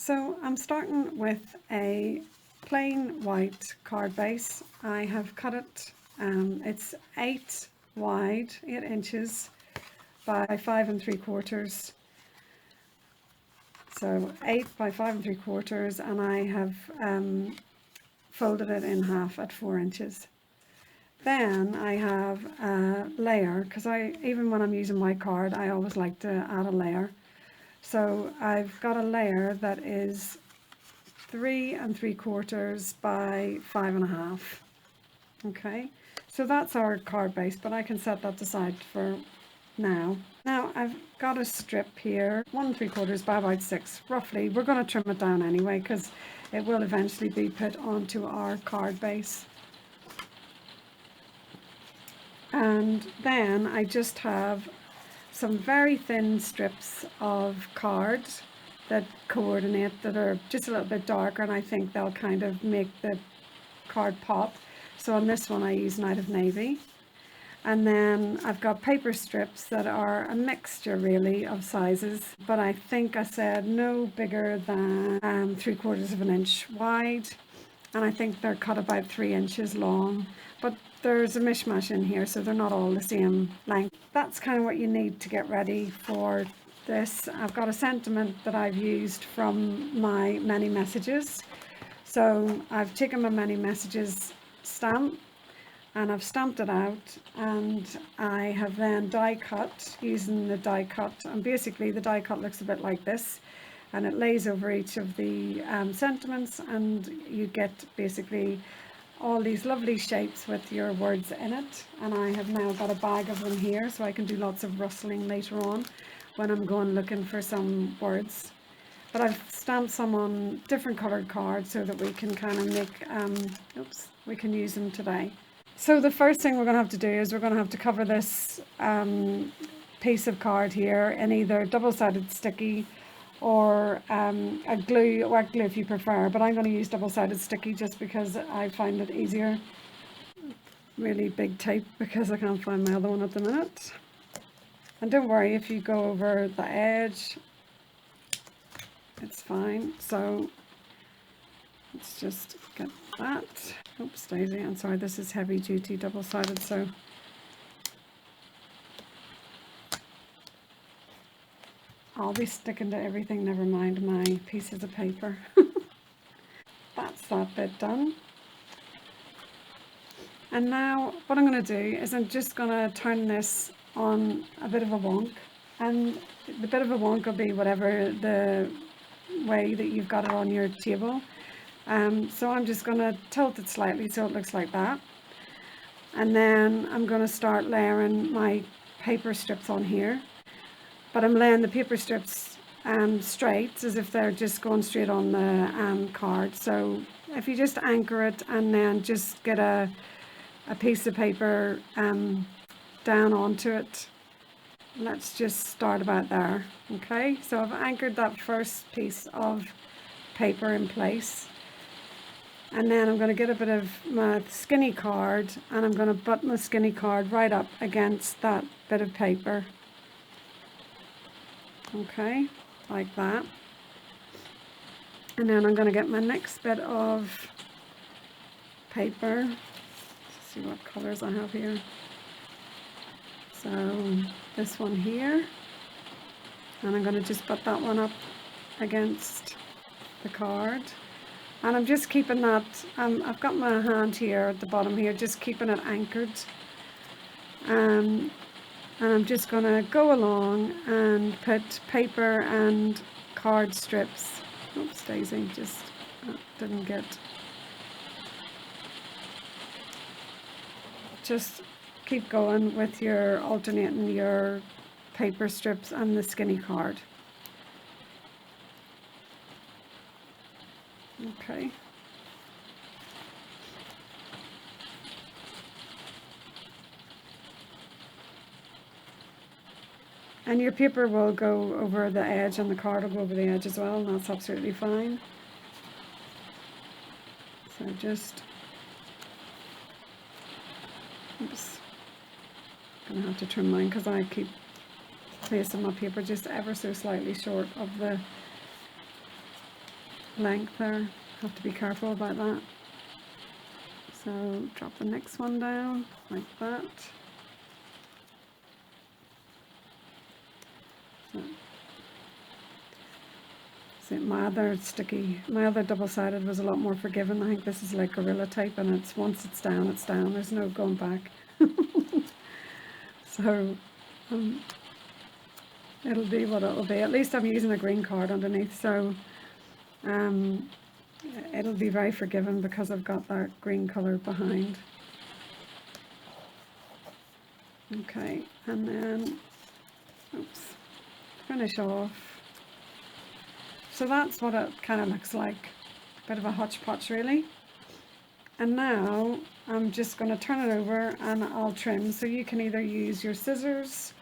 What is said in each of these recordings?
So I'm starting with a plain white card base. I have cut it, it's 8 wide, 8 inches by 5 3/4. So 8 by 5 3/4, and I have folded it in half at 4 inches. Then I have a layer, because even when I'm using white card, I always like to add a layer. So I've got a layer that is 3 3/4 by 5 1/2. Okay, so that's our card base, but I can set that aside for now. Now I've got a strip here, 1 3/4 by about 6, roughly. We're going to trim it down anyway, because it will eventually be put onto our card base. And then I just have some very thin strips of cards that coordinate, that are just a little bit darker, and I think they'll kind of make the card pop. So on this one I use Night of Navy. And then I've got paper strips that are a mixture really of sizes, but I think I said no bigger than 3/4 of an inch wide, and I think they're cut about 3 inches long, but there's a mishmash in here, so they're not all the same length. That's kind of what you need to get ready for this. I've got a sentiment that I've used from my many messages. So I've taken my many messages stamp and I've stamped it out, and I have then die cut using the die cut, and basically the die cut looks a bit like this, and it lays over each of the sentiments, and you get basically all these lovely shapes with your words in it. And I have now got a bag of them here, so I can do lots of rustling later on when I'm going looking for some words. But I've stamped some on different coloured cards so that we can kind of make, we can use them today. So the first thing we're going to have to do is we're going to have to cover this piece of card here in either double-sided sticky or a glue, wet glue if you prefer, but I'm going to use double-sided sticky just because I find it easier. Really big tape because I can't find my other one at the minute. And don't worry if you go over the edge, it's fine. So let's just get that. Oops, Daisy, I'm sorry, this is heavy duty double-sided, so I'll be sticking to everything, never mind my pieces of paper. That's that bit done. And now what I'm going to do is I'm just going to turn this on a bit of a wonk, and the bit of a wonk will be whatever the way that you've got it on your table. So I'm just going to tilt it slightly so it looks like that, and then I'm going to start layering my paper strips on here, but I'm laying the paper strips straight as if they're just going straight on the card. So if you just anchor it and then just get a piece of paper down onto it, let's just start about there. Okay, so I've anchored that first piece of paper in place. And then I'm going to get a bit of my skinny card, and I'm going to butt my skinny card right up against that bit of paper. Okay, like that. And then I'm going to get my next bit of paper. Let's see what colours I have here. So this one here. And I'm going to just butt that one up against the card. And I'm just keeping that, I've got my hand here at the bottom here, just keeping it anchored. And I'm just going to go along and put paper and card strips. Oops, Daisy, just didn't get. Just keep going with your alternating your paper strips and the skinny card. Okay. And your paper will go over the edge and the card will go over the edge as well, and that's absolutely fine. So just, oops, I'm gonna have to trim mine because I keep placing my paper just ever so slightly short of the length there. Have to be careful about that. So drop the next one down like that. See, my other double-sided was a lot more forgiving. I think this is like Gorilla Tape, and it's once it's down, it's down. There's no going back. So it'll be what it'll be. At least I'm using a green card underneath, so it'll be very forgiving because I've got that green colour behind. Okay, and then finish off. So that's what it kind of looks like. Bit of a hodgepodge really. And now I'm just going to turn it over and I'll trim. So you can either use your scissors.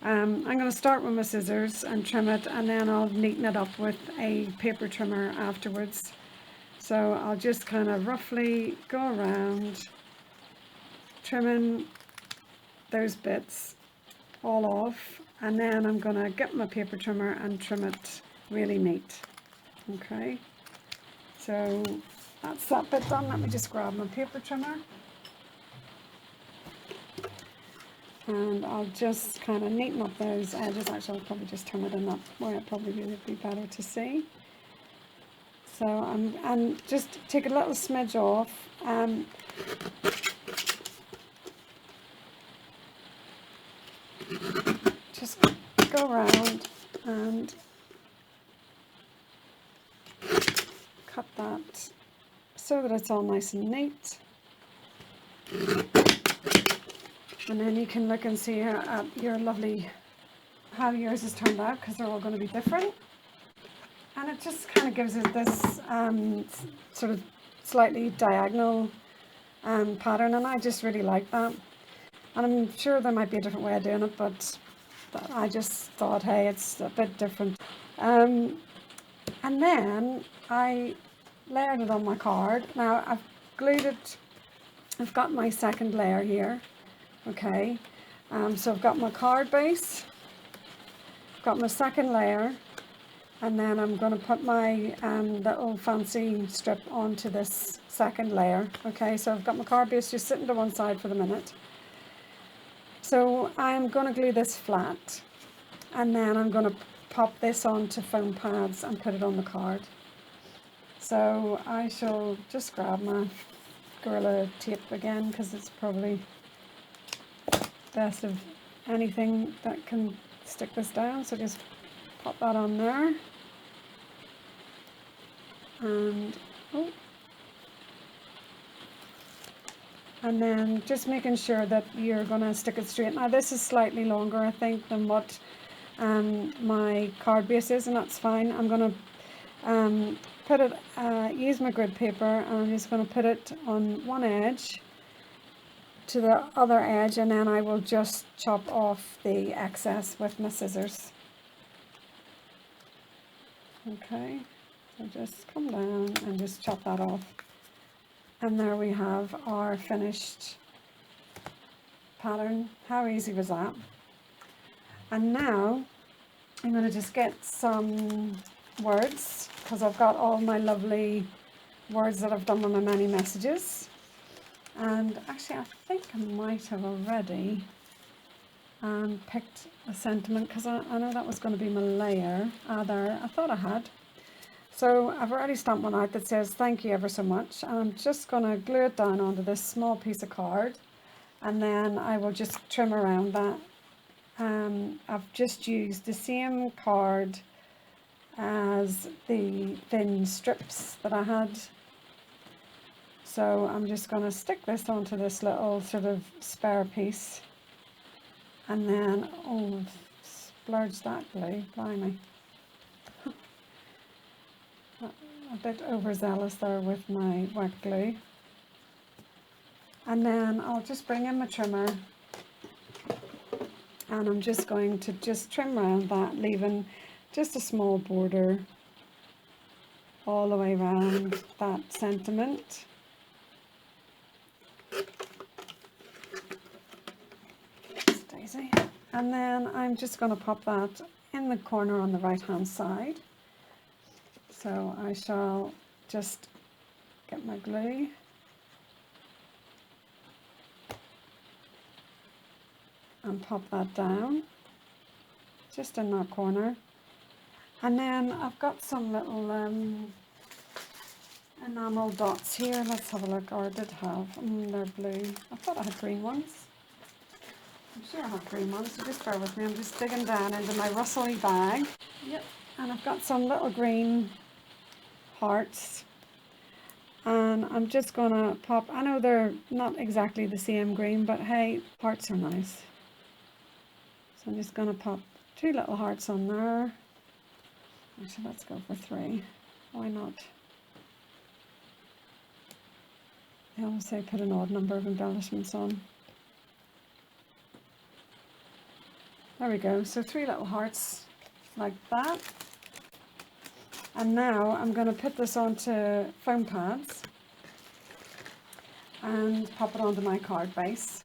I'm going to start with my scissors and trim it, and then I'll neaten it up with a paper trimmer afterwards. So I'll just kind of roughly go around trimming those bits all off, and then I'm going to get my paper trimmer and trim it really neat. Okay, so that's that bit done. Let me just grab my paper trimmer, and I'll just kind of neaten up those edges. Actually, I'll probably just turn it in that way. It probably would be better to see. So and just take a little smidge off. Just go around and cut that so that it's all nice and neat. And then you can look and see at your lovely, how yours has turned out, because they're all going to be different. And it just kind of gives it this sort of slightly diagonal pattern, and I just really like that. And I'm sure there might be a different way of doing it, but I just thought, hey, it's a bit different. And then I layered it on my card. Now I've glued it, I've got my second layer here. Okay, so I've got my card base, got my second layer, and then I'm going to put my little fancy strip onto this second layer. Okay, so I've got my card base just sitting to one side for the minute. So I'm going to glue this flat, and then I'm going to pop this onto foam pads and put it on the card. So I shall just grab my Gorilla Tape again, because it's probably best of anything that can stick this down. So just pop that on there, and then just making sure that you're going to stick it straight. Now this is slightly longer, I think, than what my card base is, and that's fine. I'm going to put it, use my grid paper, and I'm just going to put it on one edge to the other edge, and then I will just chop off the excess with my scissors. Okay, so just come down and just chop that off, and there we have our finished pattern. How easy was that? And now I'm going to just get some words, because I've got all my lovely words that I've done with my many messages. And actually I think I might have already picked a sentiment, because I know that was going to be my layer. There, I thought I had. So I've already stamped one out that says thank you ever so much, and I'm just going to glue it down onto this small piece of card, and then I will just trim around that. I've just used the same card as the thin strips that I had. So I'm just going to stick this onto this little sort of spare piece, and then, oh, I've splurged that glue, blimey. A bit overzealous there with my wet glue. And then I'll just bring in my trimmer, and I'm just going to just trim around that, leaving just a small border all the way around that sentiment. Daisy. And then I'm just going to pop that in the corner on the right hand side. So I shall just get my glue and pop that down just in that corner. And then I've got some little enamel dots here. Let's have a look. Or I did have, they're blue. I thought I had green ones. I'm sure I have green ones, so just bear with me. I'm just digging down into my rustly bag. Yep. And I've got some little green hearts. And I'm just gonna pop, I know they're not exactly the same green, but hey, hearts are nice. So I'm just gonna pop 2 little hearts on there. Actually, let's go for 3. Why not? They always say put an odd number of embellishments on. There we go. So 3 little hearts like that. And now I'm going to put this onto foam pads and pop it onto my card base.